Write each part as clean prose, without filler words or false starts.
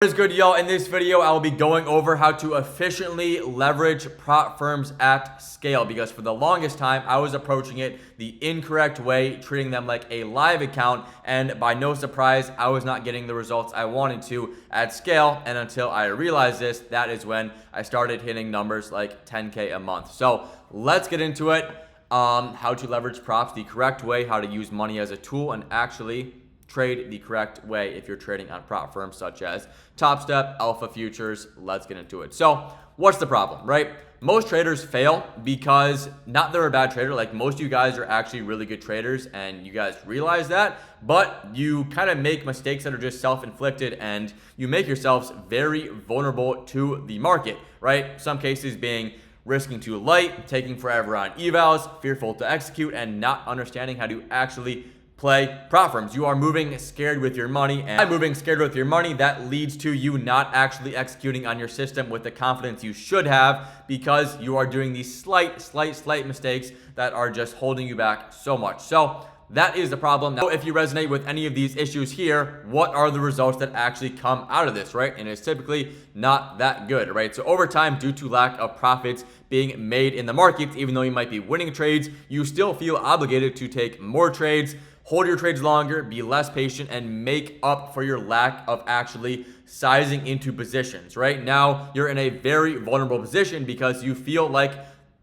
What is good, y'all? In this video, I will be going over how to efficiently leverage prop firms at scale, because for the longest time, I was approaching it the incorrect way, treating them like a live account, and by no surprise, I was not getting the results I wanted to at scale. And until I realized this, that is when I started hitting numbers like 10K a month. So let's get into it. How to leverage props the correct way, how to use money as a tool, and actually trade the correct way if you're trading on prop firms such as Top Step, Alpha Futures. Let's get into it. So what's the problem, right? Most traders fail because not they're a bad trader. Like, most of you guys are actually really good traders and you guys realize that, but you kind of make mistakes that are just self-inflicted and you make yourselves very vulnerable to the market, right? Some cases being risking too light, taking forever on evals, fearful to execute, and not understanding how to actually play prop firms. You are moving scared with your money, and by moving scared with your money, that leads to you not actually executing on your system with the confidence you should have, because you are doing these slight mistakes that are just holding you back so much. So that is the problem. Now, if you resonate with any of these issues here, what are the results that actually come out of this, right? And it's typically not that good, right? So over time, due to lack of profits being made in the markets, even though you might be winning trades, you still feel obligated to take more trades, hold your trades longer, be less patient, and make up for your lack of actually sizing into positions, right? Now, you're in a very vulnerable position because you feel like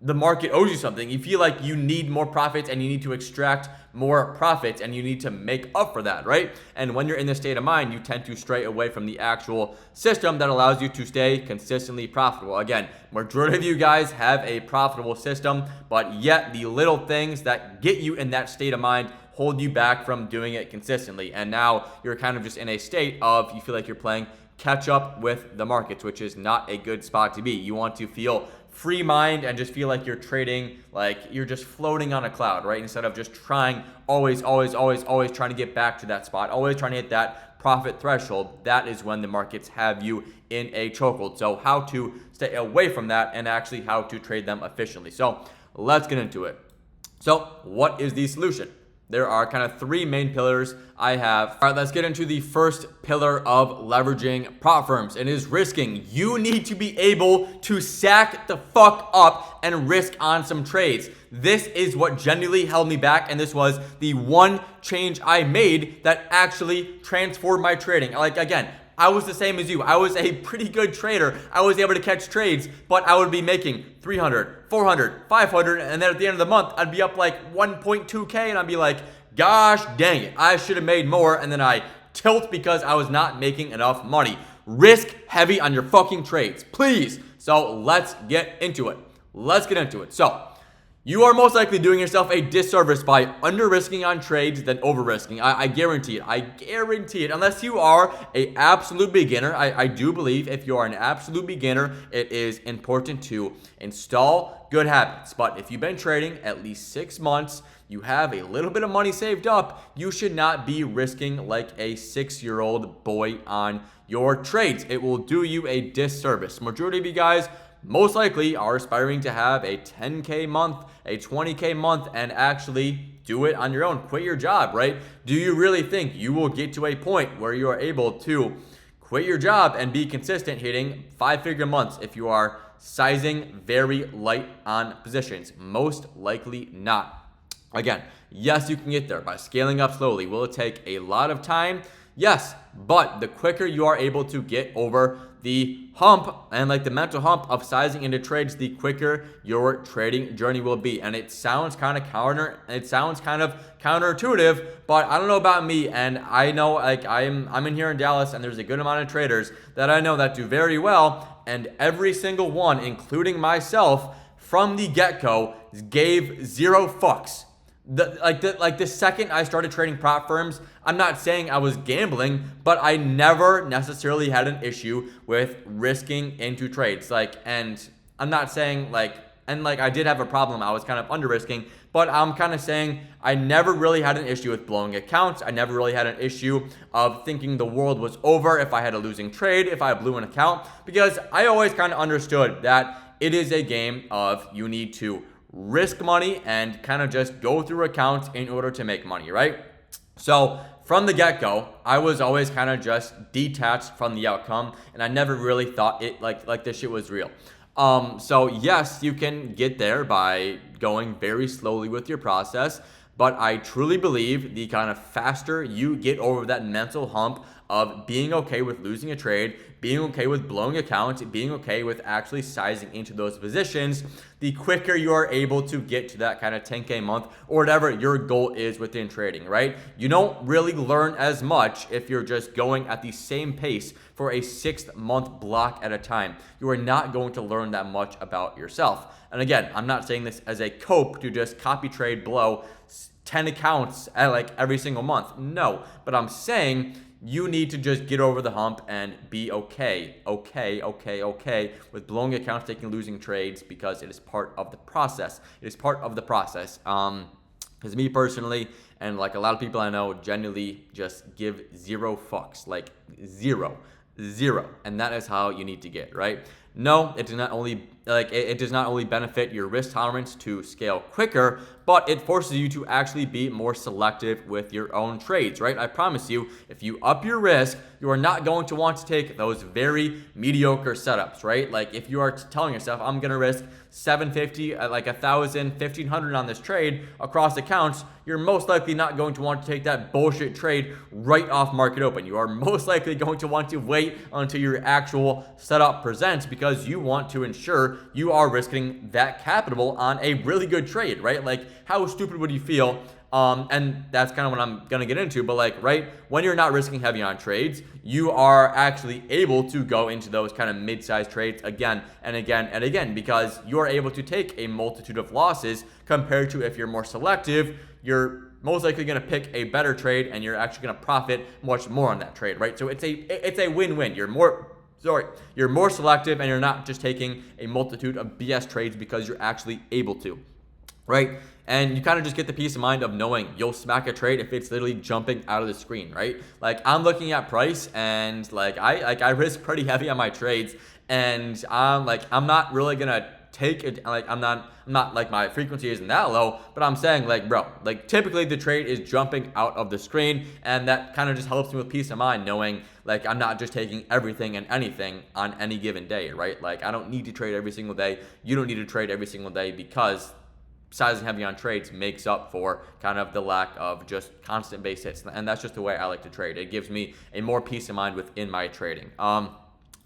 the market owes you something. You feel like you need more profits and you need to extract more profits and you need to make up for that, right? And when you're in this state of mind, you tend to stray away from the actual system that allows you to stay consistently profitable. Again, majority of you guys have a profitable system, but yet the little things that get you in that state of mind hold you back from doing it consistently. And now you're kind of just in a state of, you feel like you're playing catch up with the markets, which is not a good spot to be. You want to feel free mind and just feel like you're trading, like you're just floating on a cloud, right? Instead of just trying, always trying to get back to that spot, always trying to hit that profit threshold. That is when the markets have you in a chokehold. So how to stay away from that and actually how to trade them efficiently. So let's get into it. So what is the solution? There are kind of three main pillars I have. All right, let's get into the first pillar of leveraging prop firms. It is risking. You need to be able to sack the fuck up and risk on some trades. This is what genuinely held me back, and this was the one change I made that actually transformed my trading. Like, again, I was the same as you. I was a pretty good trader. I was able to catch trades, but I would be making 300, 400, 500, and then at the end of the month, I'd be up like 1.2K, and I'd be like, gosh dang it, I should have made more, and then I tilt because I was not making enough money. Risk heavy on your fucking trades, please. So let's get into it. So you are most likely doing yourself a disservice by under-risking on trades than over-risking. I guarantee it. Unless you are an absolute beginner. I do believe if you are an absolute beginner, it is important to install good habits. But if you've been trading at least 6 months, you have a little bit of money saved up, you should not be risking like a 6-year-old boy on your trades. It will do you a disservice. Majority of you guys most likely are aspiring to have a 10K month, a 20K month, and actually do it on your own. Quit your job, right? Do you really think you will get to a point where you are able to quit your job and be consistent hitting 5-figure months if you are sizing very light on positions? Most likely not. Again, yes, you can get there by scaling up slowly. Will it take a lot of time? Yes, but the quicker you are able to get over the hump and like the mental hump of sizing into trades, the quicker your trading journey will be. And it sounds kind of counterintuitive, but I don't know about me, and I know, like, I'm in here in Dallas, and there's a good amount of traders that I know that do very well, and every single one, including myself, from the get-go gave zero fucks. The second I started trading prop firms, I'm not saying I was gambling, but I never necessarily had an issue with risking into trades. And I'm not saying I did have a problem. I was kind of under risking, but I'm kind of saying I never really had an issue with blowing accounts. I never really had an issue of thinking the world was over if I had a losing trade, if I blew an account, because I always kind of understood that it is a game of you need to risk money and kind of just go through accounts in order to make money, right? So from the get-go, I was always kind of just detached from the outcome, and I never really thought it like this shit was real. So yes, you can get there by going very slowly with your process, but I truly believe the kind of faster you get over that mental hump of being okay with losing a trade, being okay with blowing accounts, being okay with actually sizing into those positions, the quicker you are able to get to that kind of 10K a month or whatever your goal is within trading, right? You don't really learn as much if you're just going at the same pace for a 6-month block at a time. You are not going to learn that much about yourself. And again, I'm not saying this as a cope to just copy trade blow 10 accounts at like every single month. No, but I'm saying you need to just get over the hump and be okay with blowing accounts, taking losing trades, because it is part of the process. It is part of the process. Because me personally, and like a lot of people I know, genuinely just give zero fucks, like zero, and that is how you need to get, right? No, it does not only it does not only benefit your risk tolerance to scale quicker, but it forces you to actually be more selective with your own trades, right? I promise you, if you up your risk, you are not going to want to take those very mediocre setups, right? Like if you are telling yourself, I'm going to risk 750, like 1,000, 1,500 on this trade across accounts, you're most likely not going to want to take that bullshit trade right off market open. You are most likely going to want to wait until your actual setup presents, because you want to ensure you are risking that capital on a really good trade, right? Like, how stupid would you feel? And that's kind of what I'm going to get into, but like, right, when you're not risking heavy on trades, you are actually able to go into those kind of mid-sized trades again and again and again, because you're able to take a multitude of losses compared to if you're more selective, you're most likely going to pick a better trade and you're actually going to profit much more on that trade, right? So it's a win-win. You're more selective and you're not just taking a multitude of BS trades because you're actually able to, right? And you kind of just get the peace of mind of knowing you'll smack a trade if it's literally jumping out of the screen, right? Like I'm looking at price and I risk pretty heavy on my trades, and I'm not really gonna take it. Like I'm not like my frequency isn't that low, but I'm saying like, bro, like typically the trade is jumping out of the screen, and that kind of just helps me with peace of mind knowing like I'm not just taking everything and anything on any given day, right? Like I don't need to trade every single day. You don't need to trade every single day, because sizing heavy on trades makes up for kind of the lack of just constant base hits. And that's just the way I like to trade. It gives me a more peace of mind within my trading.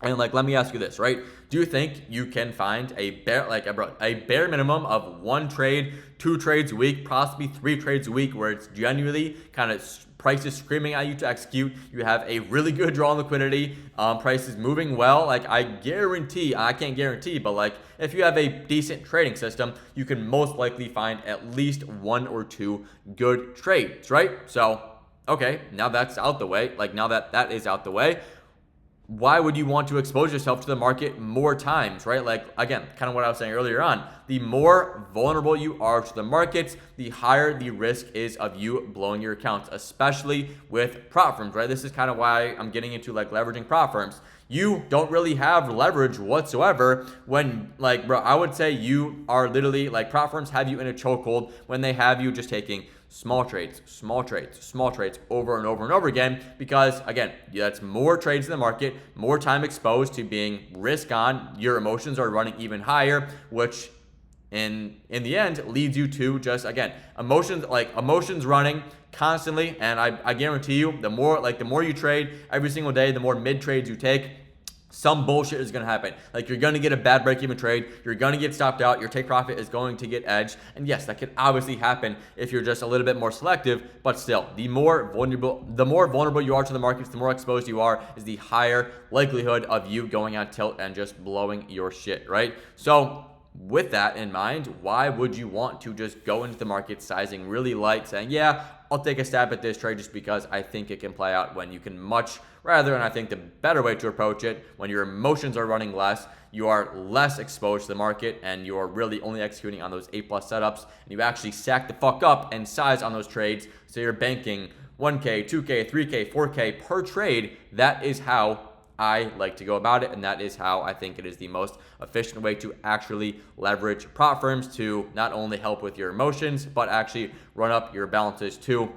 And like, let me ask you this, right? Do you think you can find a bare minimum of 1 trade, 2 trades a week, possibly 3 trades a week, where it's genuinely kind of prices screaming at you to execute? You have a really good draw on liquidity, prices moving well. Like I can't guarantee, but like if you have a decent trading system, you can most likely find at least 1 or 2 good trades, right? So, okay, now that's out the way. Like now that is out the way, why would you want to expose yourself to the market more times, right? Like, again, kind of what I was saying earlier on, the more vulnerable you are to the markets, the higher the risk is of you blowing your accounts, especially with prop firms, right? This is kind of why I'm getting into like leveraging prop firms. You don't really have leverage whatsoever when, like, bro, I would say you are literally, like, prop firms have you in a chokehold when they have you just taking small trades over and over and over again, because again, that's more trades in the market, more time exposed to being risk on. Your emotions are running even higher, which in the end leads you to just, again, emotions running constantly. And I guarantee you, the more you trade every single day, the more mid trades you take, some bullshit is going to happen. Like, you're going to get a bad break-even trade. You're going to get stopped out. Your take profit is going to get edged. And yes, that could obviously happen if you're just a little bit more selective. But still, the more vulnerable you are to the markets, the more exposed you are, is the higher likelihood of you going on tilt and just blowing your shit, right? So with that in mind, why would you want to just go into the market sizing really light, saying, yeah, I'll take a stab at this trade just because I think it can play out, when you can much rather, and I think the better way to approach it, when your emotions are running less, you are less exposed to the market, and you are really only executing on those A+ setups, and you actually sack the fuck up and size on those trades, so you're banking 1K, 2K, 3K, 4K per trade. That is how I like to go about it, and that is how I think it is the most efficient way to actually leverage prop firms to not only help with your emotions, but actually run up your balances too,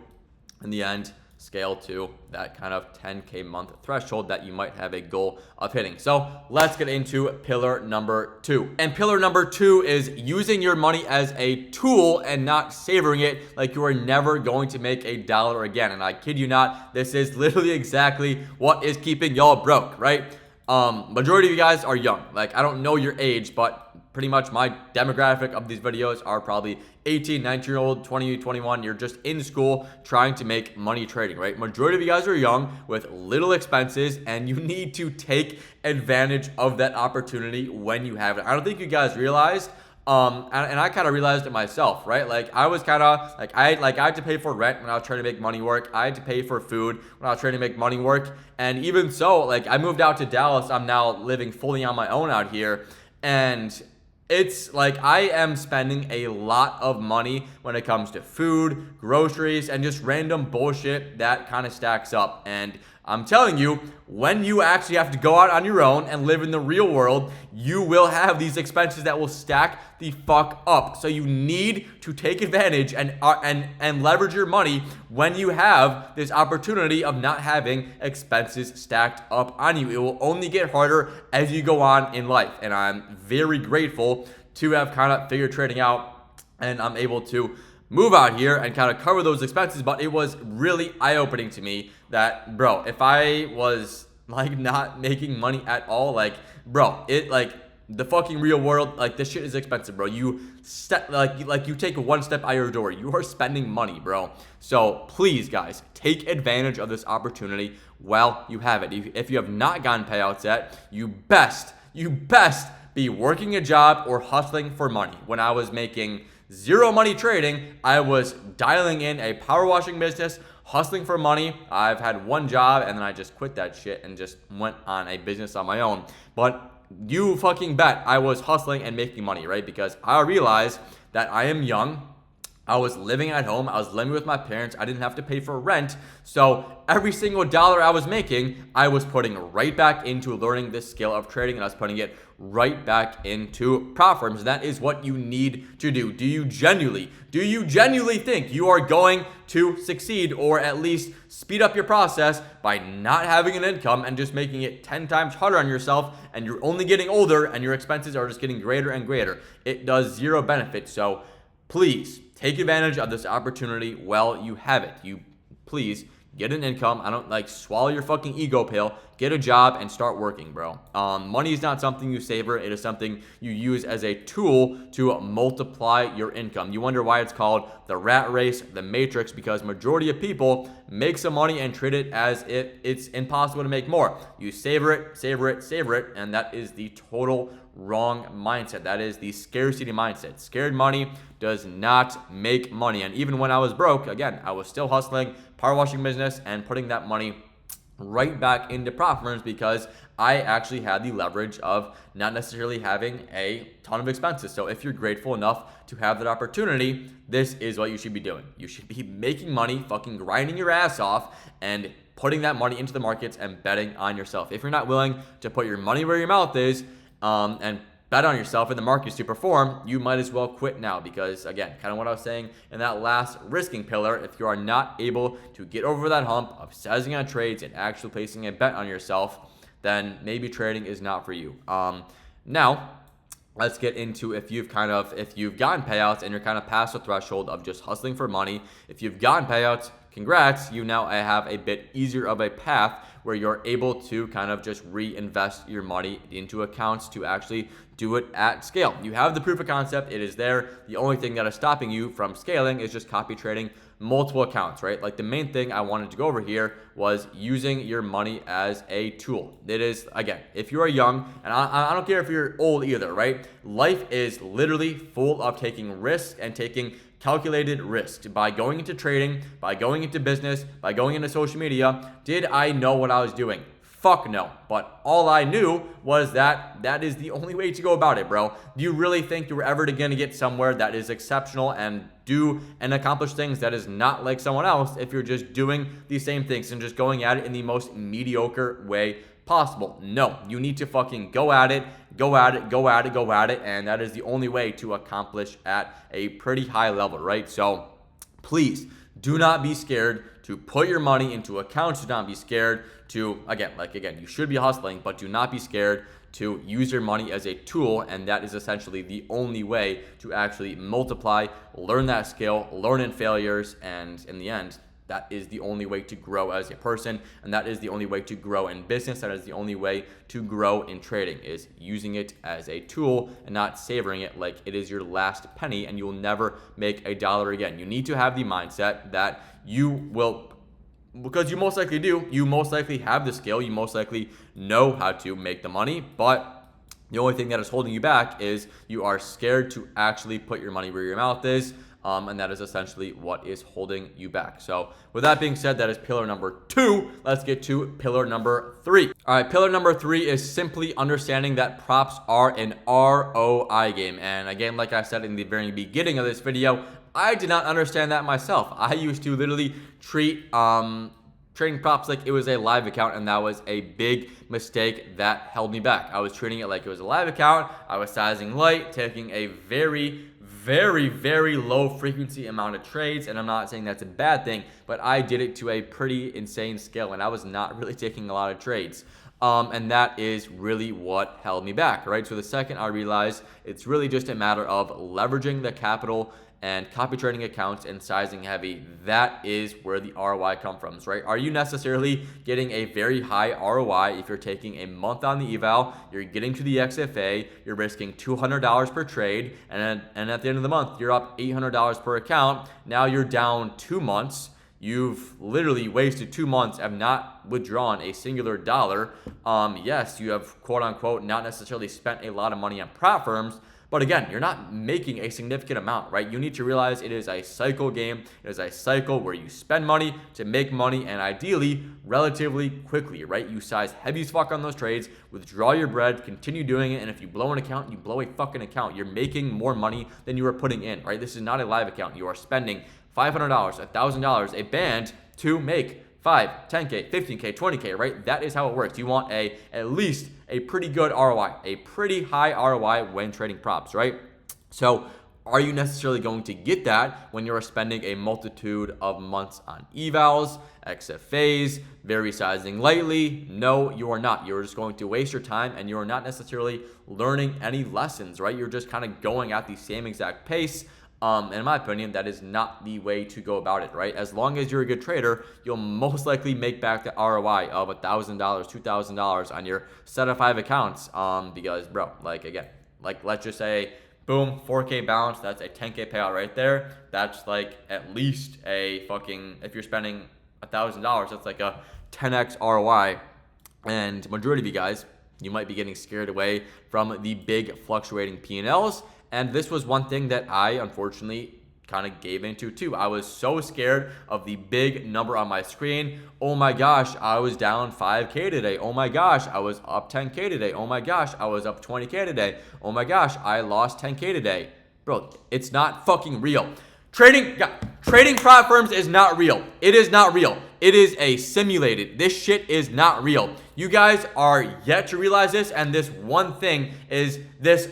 in the end, scale to that kind of 10K month threshold that you might have a goal of hitting. So let's get into pillar number 2. And pillar number 2 is using your money as a tool and not savoring it like you are never going to make a dollar again. And I kid you not, this is literally exactly what is keeping y'all broke, right? Majority of you guys are young. Like, I don't know your age, but pretty much my demographic of these videos are probably 18, 19-year-old, 20, 21. You're just in school trying to make money trading, right? Majority of you guys are young with little expenses, and you need to take advantage of that opportunity when you have it. I don't think you guys realized, and I kind of realized it myself, right? Like, I was kind of like, I had to pay for rent when I was trying to make money work. I had to pay for food when I was trying to make money work. And even so, like, I moved out to Dallas. I'm now living fully on my own out here. And it's like I am spending a lot of money when it comes to food, groceries, and just random bullshit that kind of stacks up. And I'm telling you, when you actually have to go out on your own and live in the real world, you will have these expenses that will stack the fuck up. So you need to take advantage and leverage your money when you have this opportunity of not having expenses stacked up on you. It will only get harder as you go on in life. And I'm very grateful to have kind of figured trading out, and I'm able to move out here and kind of cover those expenses. But it was really eye-opening to me that, bro, if I was like not making money at all, like, bro, it like the fucking real world, like, this shit is expensive, bro. You you take one step out your door, you are spending money, bro. So please, guys, take advantage of this opportunity while you have it. If you have not gotten payouts yet, you best be working a job or hustling for money. When I was making zero money trading, I was dialing in a power washing business, hustling for money. I've had one job and then I just quit that shit and just went on a business on my own. But you fucking bet I was hustling and making money, right? Because I realized that I am young. I was living at home. I was living with my parents. I didn't have to pay for rent. So every single dollar I was making, I was putting right back into learning this skill of trading, and I was putting it right back into prop firms. And that is what you need to do. Do you genuinely think you are going to succeed, or at least speed up your process by not having an income and just making it 10 times harder on yourself, and you're only getting older and your expenses are just getting greater and greater? It does zero benefit. So please take advantage of this opportunity while you have it. You please get an income. I don't like swallow your fucking ego pill. Get a job and start working, bro. Money is not something you savor. It is something you use as a tool to multiply your income. You wonder why it's called the rat race, the matrix, because majority of people make some money and treat it as if it's impossible to make more. You savor it, and that is the total wrong mindset. That is the scarcity mindset. Scared money does not make money. And even when I was broke, again, I was still hustling, power washing business, and putting that money right back into prop firms because I actually had the leverage of not necessarily having a ton of expenses. So if you're grateful enough to have that opportunity, this is what you should be doing. You should be making money, fucking grinding your ass off, and putting that money into the markets and betting on yourself. If you're not willing to put your money where your mouth is, and bet on yourself in the markets to perform, you might as well quit now. Because again, kind of what I was saying in that last risking pillar, if you are not able to get over that hump of seizing on trades and actually placing a bet on yourself, then maybe trading is not for you. Now let's get into if you've gotten payouts and you're kind of past the threshold of just hustling for money. If you've gotten payouts, congrats, you now have a bit easier of a path where you're able to kind of just reinvest your money into accounts to actually do it at scale. You have the proof of concept, it is there. The only thing that is stopping you from scaling is just copy trading multiple accounts, right? Like, the main thing I wanted to go over here was using your money as a tool. It is, again, if you are young, and I don't care if you're old either, right? Life is literally full of taking risks and taking calculated risks. By going into trading, by going into business, by going into social media, did I know what I was doing? Fuck no. But all I knew was that is the only way to go about it, bro. Do you really think you were ever going to get somewhere that is exceptional and do and accomplish things that is not like someone else if you're just doing the same things and just going at it in the most mediocre way possible? No, you need to fucking go at it, and that is the only way to accomplish at a pretty high level, right? So please do not be scared to put your money into accounts. Do not be scared to, again, you should be hustling, but do not be scared to use your money as a tool, and that is essentially the only way to actually multiply, learn that skill, learn in failures, and in the end, that is the only way to grow as a person, and that is the only way to grow in business. That is the only way to grow in trading, is using it as a tool and not savoring it like it is your last penny and you will never make a dollar again. You need to have the mindset that you will, because you most likely do, you most likely have the skill, you most likely know how to make the money, but the only thing that is holding you back is you are scared to actually put your money where your mouth is. And that is essentially what is holding you back. So with that being said, that is pillar number 2. Let's get to pillar number 3. All right, pillar number 3 is simply understanding that props are an ROI game. And again, like I said in the very beginning of this video, I did not understand that myself. I used to literally treat trading props like it was a live account, and that was a big mistake that held me back. I was treating it like it was a live account. I was sizing light, taking a very low frequency amount of trades, and I'm not saying that's a bad thing, but I did it to a pretty insane scale, and I was not really taking a lot of trades. And that is really what held me back, right? So the second I realized it's really just a matter of leveraging the capital and copy trading accounts and sizing heavy, that is where the ROI comes from, right? Are you necessarily getting a very high ROI if you're taking a month on the eval, you're getting to the XFA, you're risking $200 per trade, and at the end of the month, you're up $800 per account. Now you're down 2 months. You've literally wasted 2 months and not withdrawn a singular dollar. Yes, you have quote unquote not necessarily spent a lot of money on prop firms, but again, you're not making a significant amount, right? You need to realize it is a cycle game. It is a cycle where you spend money to make money, and ideally, relatively quickly, right? You size heavy as fuck on those trades, withdraw your bread, continue doing it, and if you blow an account, you blow a fucking account. You're making more money than you are putting in, right? This is not a live account. You are spending $500, $1,000, a band to make 5, 10K, 15K, 20K, right? That is how it works. You want at least a pretty good ROI, a pretty high ROI when trading props, right? So are you necessarily going to get that when you're spending a multitude of months on evals, XFAs, very sizing lightly? No, you are not. You're just going to waste your time, and you are not necessarily learning any lessons, right? You're just kind of going at the same exact pace. In my opinion, that is not the way to go about it, right? As long as you're a good trader, you'll most likely make back the ROI of $1,000, $2,000 on your set of 5 accounts. Because, bro, let's just say, boom, 4K balance, that's a 10K payout right there. That's like at least a fucking, if you're spending $1,000, that's like a 10x ROI. And majority of you guys, you might be getting scared away from the big fluctuating P&Ls. And this was one thing that I unfortunately kind of gave into too. I was so scared of the big number on my screen. Oh my gosh, I was down 5K today. Oh my gosh, I was up 10K today. Oh my gosh, I was up 20K today. Oh my gosh, I lost 10K today. Bro, it's not fucking real. Trading prop firms is not real. It is not real. It is a simulated. This shit is not real. You guys are yet to realize this, and this one thing is this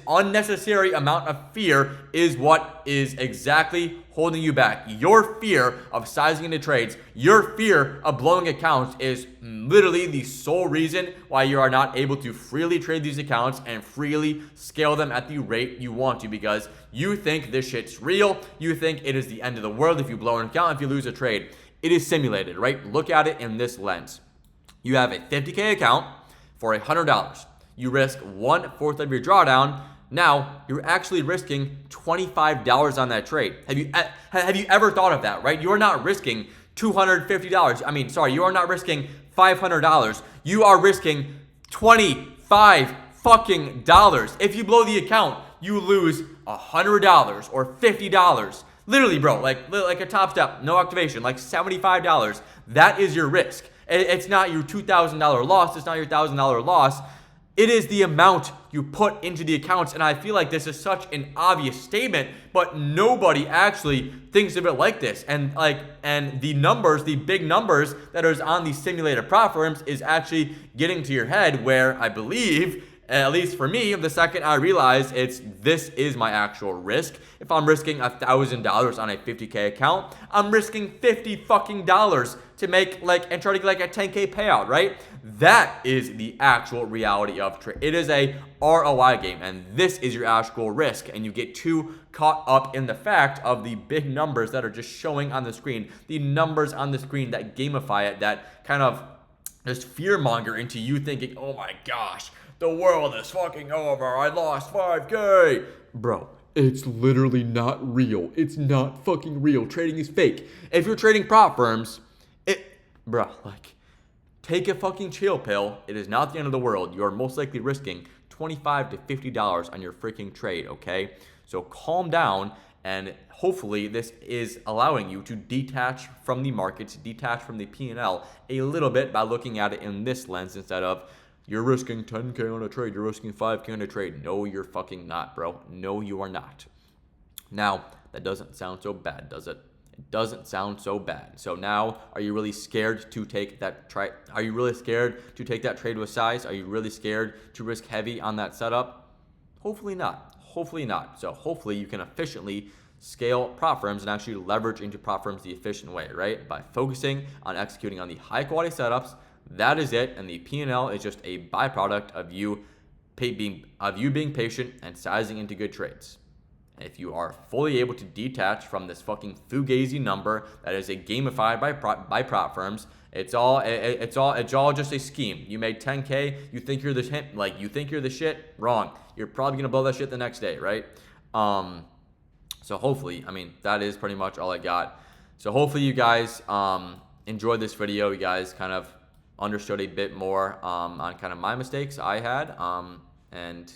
unnecessary amount of fear is what is exactly holding you back. Your fear of sizing into trades, your fear of blowing accounts is literally the sole reason why you are not able to freely trade these accounts and freely scale them at the rate you want to, because you think this shit's real. You think it is the end of the world if you blow an account, if you lose a trade. It is simulated, right? Look at it in this lens. You have a 50K account for $100. You risk 1/4 of your drawdown. Now you're actually risking $25 on that trade. Have you ever thought of that, right? You're not risking $250. You are not risking $500. You are risking $25 fucking dollars. If you blow the account, you lose $100 or $50. Literally, bro, like a top step, no activation, like $75. That is your risk. It's not your $2,000 loss. It's not your $1,000 loss. It is the amount you put into the accounts. And I feel like this is such an obvious statement, but nobody actually thinks of it like this. And the numbers, the big numbers that are on these simulated prop firms is actually getting to your head, where I believe, at least for me, the second I realize this is my actual risk. If I'm risking $1,000 on a 50K account, I'm risking $50 fucking to make and try to get like a 10K payout, right? That is the actual reality of trade. It is a ROI game, and this is your actual risk. And you get too caught up in the fact of the big numbers that are just showing on the screen, the numbers on the screen that gamify it, that kind of just fear monger into you thinking, oh my gosh, the world is fucking over. I lost 5K. Bro, it's literally not real. It's not fucking real. Trading is fake. If you're trading prop firms, take a fucking chill pill. It is not the end of the world. You're most likely risking $25 to $50 on your freaking trade, okay? So calm down, and hopefully this is allowing you to detach from the markets, detach from the P&L a little bit by looking at it in this lens instead of you're risking 10K on a trade, you're risking 5K on a trade. No, you're fucking not, bro. No, you are not. Now, that doesn't sound so bad, does it? It doesn't sound so bad. So now, are you really scared to take that trade? Are you really scared to take that trade with size? Are you really scared to risk heavy on that setup? Hopefully not. Hopefully not. So hopefully you can efficiently scale prop firms and actually leverage into prop firms the efficient way, right? By focusing on executing on the high quality setups. That is it, and the P&L is just a byproduct of you being patient and sizing into good trades. If you are fully able to detach from this fucking fugazi number that is gamified by prop firms, it's all just a scheme. You made 10K, you think you're the shit, wrong. You're probably gonna blow that shit the next day, right? So hopefully, that is pretty much all I got. So hopefully you guys enjoyed this video. You guys kind of understood a bit more on kind of my mistakes I had, and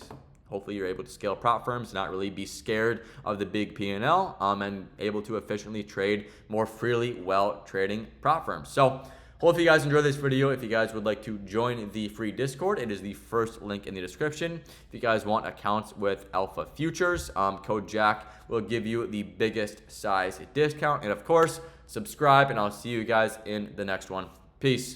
hopefully you're able to scale prop firms, not really be scared of the big P&L, and able to efficiently trade more freely while trading prop firms. So hopefully you guys enjoyed this video. If you guys would like to join the free Discord, it is the first link in the description. If you guys want accounts with Alpha Futures, code Jack will give you the biggest size discount. And of course, subscribe, and I'll see you guys in the next one. Peace.